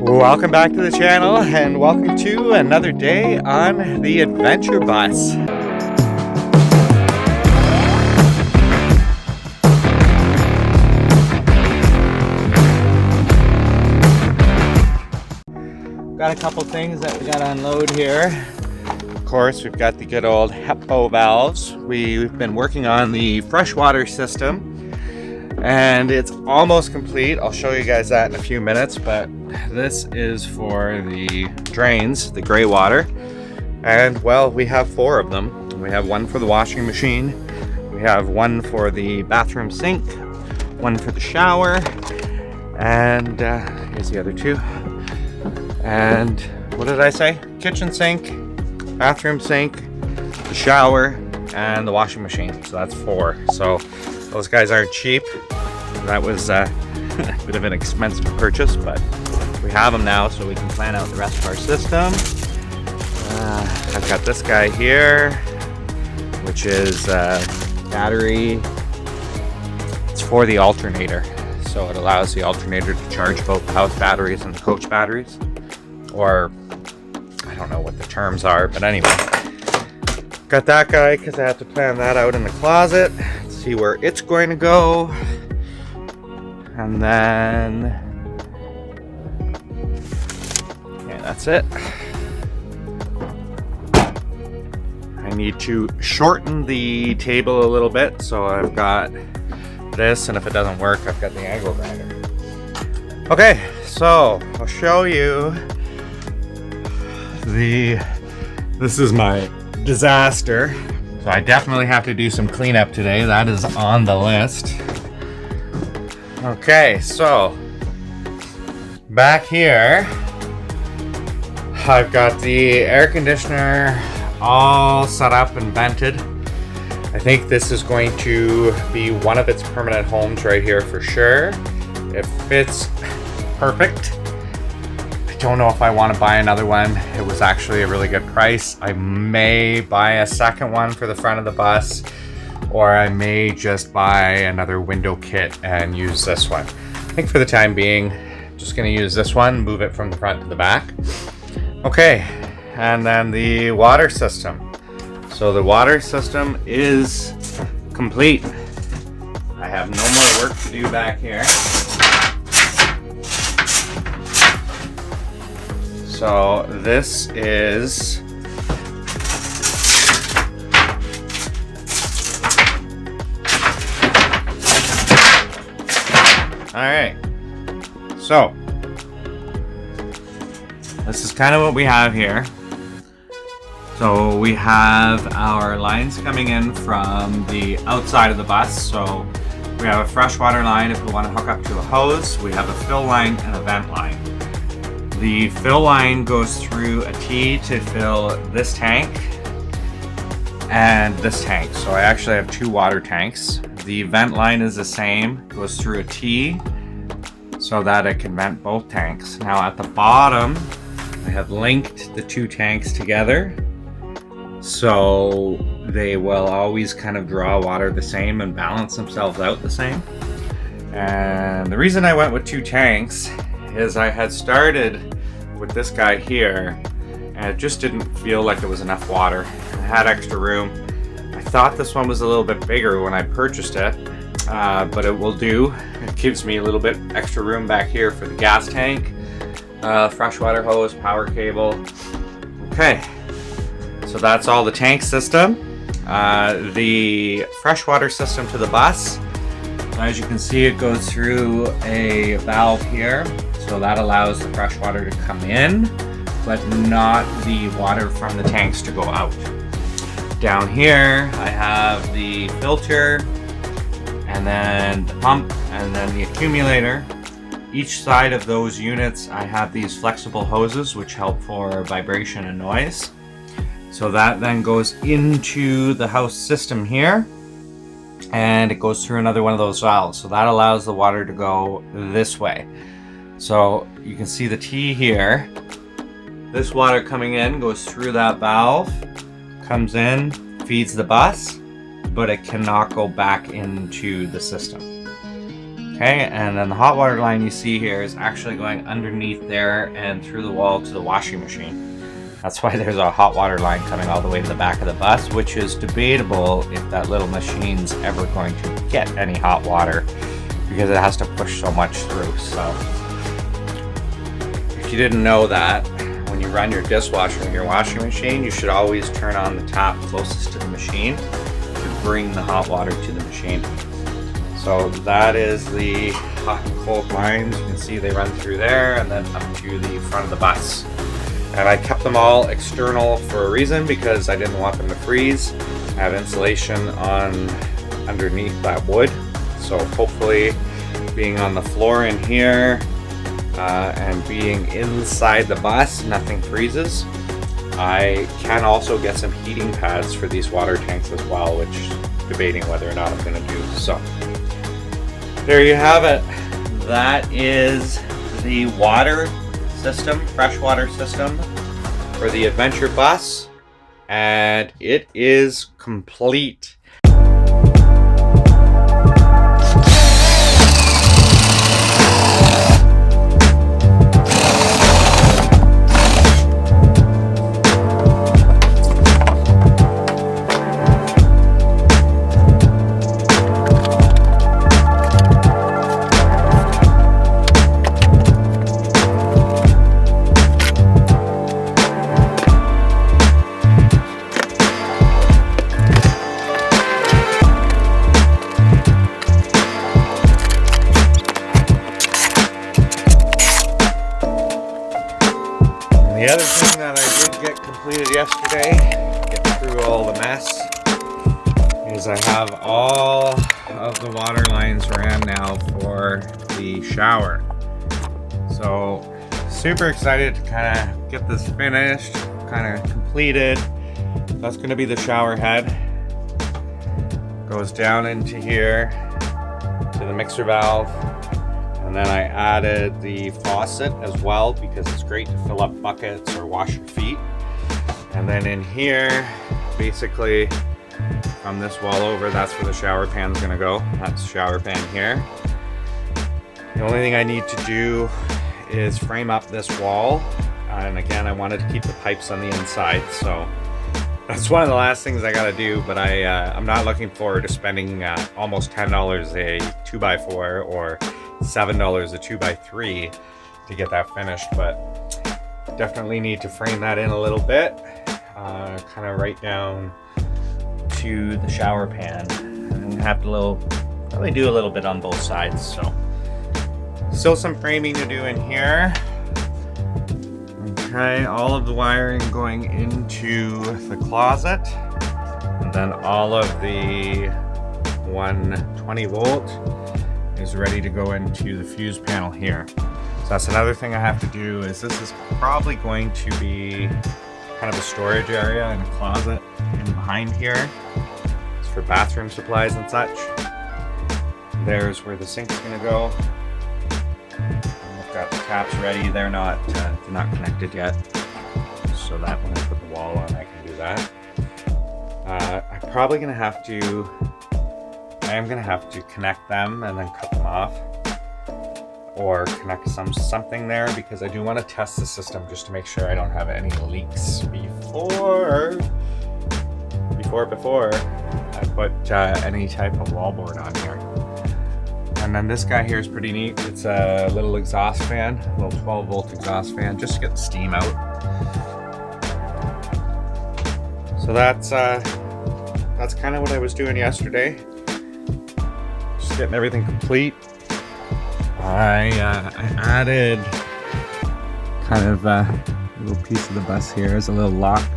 Welcome back to the channel and welcome to another day on the adventure bus. Got a couple things that we gotta unload here. Of course, we've got the good old Hepvo valves. We've been working on the freshwater system and it's almost complete. I'll show you guys that in a few minutes, but this is for the drains, the gray water. And well, we have 4 of them. We have one for the washing machine, we have one for the bathroom sink, one for the shower, and here's the other 2. And what did I say? Kitchen sink, bathroom sink, the shower, and the washing machine. So that's 4. So those guys aren't cheap. That was a bit of an expensive purchase, but we have them now so we can plan out the rest of our system. I've got this guy here, which is battery. It's for the alternator. So it allows the alternator to charge both the house batteries and the coach batteries. Or I don't know what the terms are, but anyway. Got that guy because I have to plan that out in the closet. See where it's going to go. And then yeah, that's it. I need to shorten the table a little bit, so I've got this, and if it doesn't work, I've got the angle grinder. Okay, so I'll show you this is my disaster. So I definitely have to do some cleanup today. That is on the list. Okay, so back here, I've got the air conditioner all set up and vented. I think this is going to be one of its permanent homes right here for sure. It fits perfect. I don't know if I want to buy another one. It was actually a really good price. I may buy a second one for the front of the bus, or I may just buy another window kit and use this one. I think for the time being, I'm just going to use this one, move it from the front to the back. Okay, and then the water system. So the water system is complete. I have no more work to do back here. So this is all right. So this is kind of what we have here. So we have our lines coming in from the outside of the bus. So we have a freshwater line if we want to hook up to a hose. We have a fill line and a vent line. The fill line goes through a T to fill this tank and this tank. So I actually have 2 water tanks. The vent line is the same, goes through a T so that it can vent both tanks. Now at the bottom, I have linked the 2 tanks together so they will always kind of draw water the same and balance themselves out the same. And the reason I went with 2 tanks is I had started with this guy here and it just didn't feel like there was enough water. I had extra room. I thought this one was a little bit bigger when I purchased it, but it will do. It gives me a little bit extra room back here for the gas tank, freshwater hose, power cable. Okay, so that's all the tank system. The freshwater system to the bus. As you can see, it goes through a valve here. So that allows the fresh water to come in, but not the water from the tanks to go out. Down here, I have the filter, and then the pump, and then the accumulator. Each side of those units, I have these flexible hoses, which help for vibration and noise. So that then goes into the house system here, and it goes through another one of those valves. So that allows the water to go this way. So you can see the T here. This water coming in goes through that valve, comes in, feeds the bus, but it cannot go back into the system. Okay, and then the hot water line you see here is actually going underneath there and through the wall to the washing machine. That's why there's a hot water line coming all the way to the back of the bus, which is debatable if that little machine's ever going to get any hot water because it has to push so much through. So if you didn't know that, when you run your dishwasher in your washing machine, you should always turn on the tap closest to the machine to bring the hot water to the machine. So that is the hot and cold lines. You can see they run through there and then up to the front of the bus. And I kept them all external for a reason, because I didn't want them to freeze. I have insulation on underneath that wood. So hopefully being on the floor in here and being inside the bus, nothing freezes. I can also get some heating pads for these water tanks as well, which I'm debating whether or not I'm going to do. So there you have it. That is the water system, freshwater system for the adventure bus, and it is complete. The other thing that I did get completed yesterday, get through all the mess, is I have all of the water lines ran now for the shower. So super excited to kind of get this finished, kind of completed. That's going to be the shower head. Goes down into here to the mixer valve. And then I added the faucet as well, because it's great to fill up buckets or wash your feet. And then in here, basically from this wall over, that's where the shower pan's gonna go. That's the shower pan here. The only thing I need to do is frame up this wall. And again, I wanted to keep the pipes on the inside, so that's one of the last things I gotta do. But I'm not looking forward to spending almost $10 a 2x4 or $7 a 2x3 to get that finished, but definitely need to frame that in a little bit, kind of right down to the shower pan, and have to probably do a little bit on both sides. So still some framing to do in here. Okay, all of the wiring going into the closet, and then all of the 120 volt is ready to go into the fuse panel here. So that's another thing I have to do, is this is probably going to be kind of a storage area and a closet in behind here. It's for bathroom supplies and such. There's where the sink's gonna go. I've got the taps ready. They're not connected yet, so that when I put the wall on, I can do that. I'm probably gonna have to I am going to have to connect them and then cut them off, or connect something there, because I do want to test the system just to make sure I don't have any leaks before I put any type of wallboard on here. And then this guy here is pretty neat. It's a little exhaust fan, a little 12 volt exhaust fan, just to get the steam out. So that's kind of what I was doing yesterday. Getting everything complete. I added kind of a little piece of the bus here as a little lock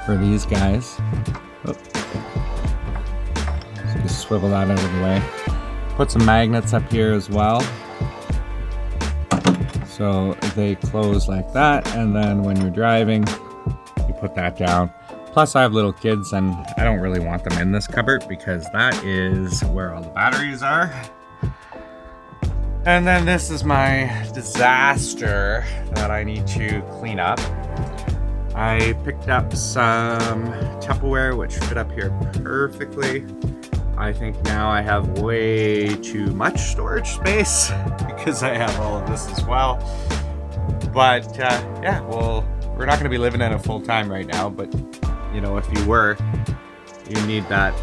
for these guys. Oh. So just swivel that out of the way. Put some magnets up here as well, so they close like that, and then when you're driving, you put that down. Plus I have little kids and I don't really want them in this cupboard, because that is where all the batteries are. And then this is my disaster that I need to clean up. I picked up some Tupperware which fit up here perfectly. I think now I have way too much storage space because I have all of this as well. But yeah, well, we're not going to be living in it full time right now, but you know, if you were, you need that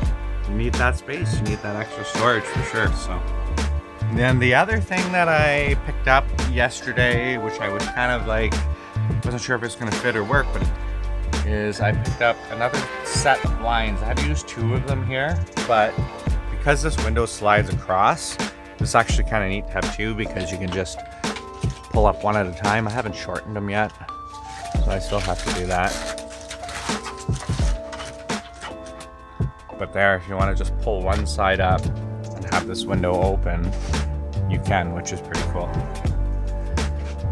space, you need that extra storage for sure. So and then the other thing that I picked up yesterday, which I was kind of like, wasn't sure if it's going to fit or work, but is I picked up another set of blinds. I had to use 2 of them here, but because this window slides across, it's actually kind of neat to have 2 because you can just pull up one at a time. I haven't shortened them yet, so I still have to do that. But there, if you want to just pull one side up and have this window open, you can, which is pretty cool.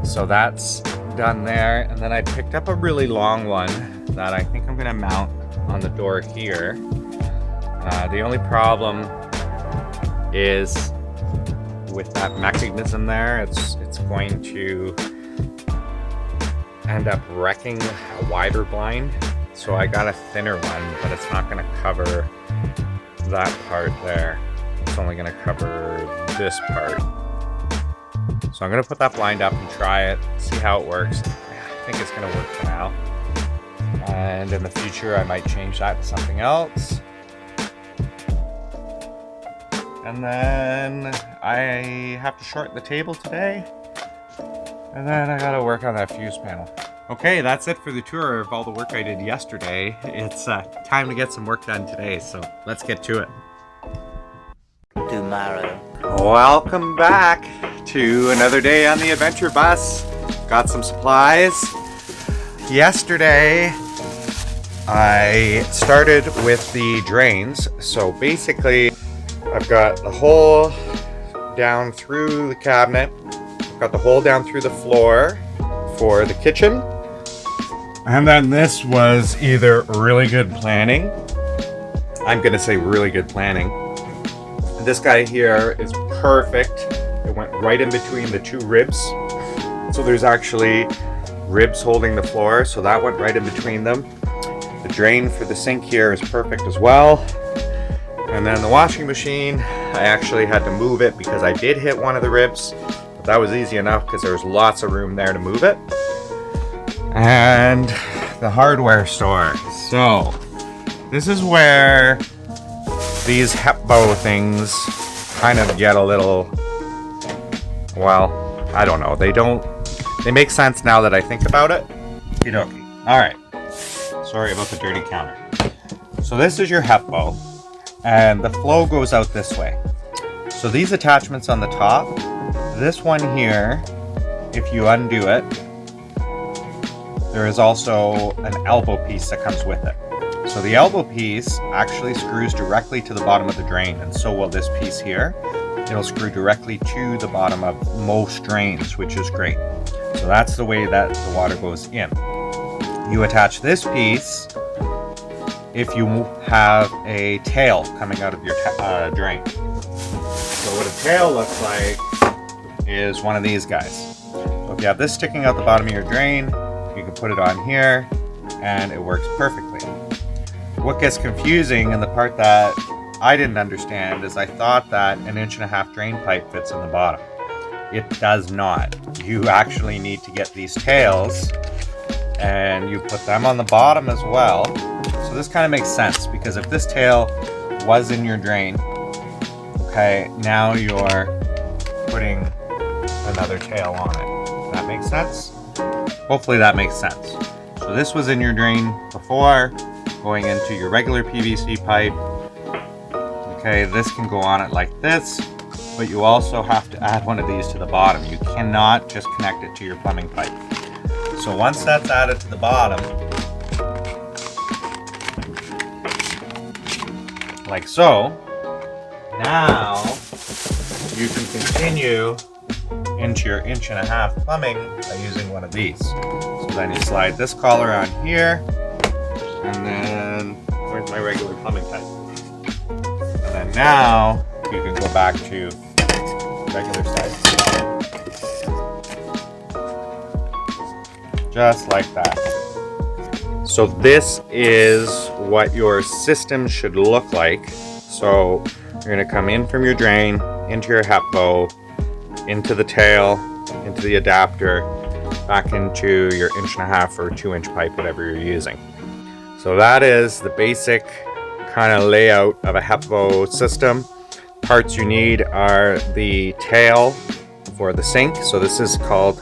So that's done there. And then I picked up a really long one that I think I'm going to mount on the door here. The only problem is with that mechanism there, it's going to end up wrecking a wider blind. So I got a thinner one, but it's not going to cover that part there. It's only going to cover this part. So I'm going to put that blind up and try it, see how it works. I think it's going to work for now. And in the future, I might change that to something else. And then I have to shorten the table today. And then I got to work on that fuse panel. Okay, that's it for the tour of all the work I did yesterday. It's time to get some work done today, so let's get to it. Tomorrow. Welcome back to another day on the adventure bus. Got some supplies. Yesterday, I started with the drains. So basically, I've got the hole down through the cabinet. I've got the hole down through the floor for the kitchen. And then this was either really good planning. I'm gonna say really good planning. This guy here is perfect. It went right in between the 2 ribs. So there's actually ribs holding the floor, so that went right in between them. The drain for the sink here is perfect as well. And then the washing machine, I actually had to move it because I did hit one of the ribs. But that was easy enough because there was lots of room there to move it. And the hardware store. So this is where these Hepvo things kind of get a little, well, I don't know. They make sense now that I think about it. Okie dokie. All right. Sorry about the dirty counter. So this is your Hepvo, and the flow goes out this way. So these attachments on the top, this one here, if you undo it, there is also an elbow piece that comes with it. So the elbow piece actually screws directly to the bottom of the drain, and so will this piece here. It'll screw directly to the bottom of most drains, which is great. So that's the way that the water goes in. You attach this piece if you have a tail coming out of your drain. So what a tail looks like is one of these guys. So if you have this sticking out the bottom of your drain, you can put it on here and it works perfectly. What gets confusing, and the part that I didn't understand, is I thought that an 1.5-inch drain pipe fits in the bottom. It does not. You actually need to get these tails and you put them on the bottom as well. So this kind of makes sense, because if this tail was in your drain, okay, now you're putting another tail on it. That makes sense? Hopefully that makes sense. So this was in your drain before, going into your regular PVC pipe. Okay, this can go on it like this, but you also have to add one of these to the bottom. You cannot just connect it to your plumbing pipe. So once that's added to the bottom, like so, now you can continue into your 1.5-inch plumbing by using one of these. So then you slide this collar on here, and then where's my regular plumbing pipe? And then now you can go back to regular size. Just like that. So this is what your system should look like. So you're going to come in from your drain, into your Hepvo, into the tail, into the adapter, back into your 1.5 or 2 inch pipe, whatever you're using. So that is the basic kind of layout of a Hepvo system. Parts you need are the tail for the sink. So this is called,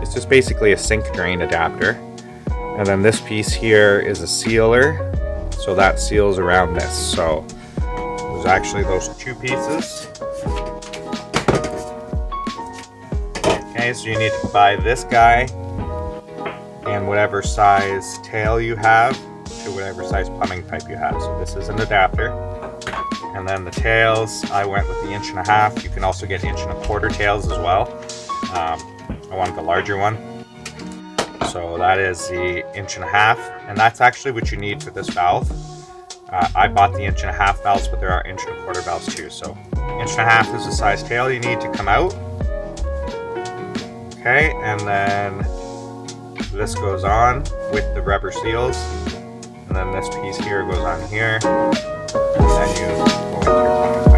it's just basically a sink drain adapter. And then this piece here is a sealer. So that seals around this. So there's actually those 2 pieces. Okay, so you need to buy this guy and whatever size tail you have to whatever size plumbing pipe you have. So this is an adapter. And then the tails, I went with the 1.5 inch. You can also get 1.25 inch tails as well. I wanted the larger one. So that is the 1.5 inch. And that's actually what you need for this valve. I bought the 1.5 inch valves, but there are 1.25 inch valves too. So 1.5 inch is the size tail you need to come out. Okay, and then this goes on with the rubber seals. And then this piece here goes on here. And then you go into your plumbing.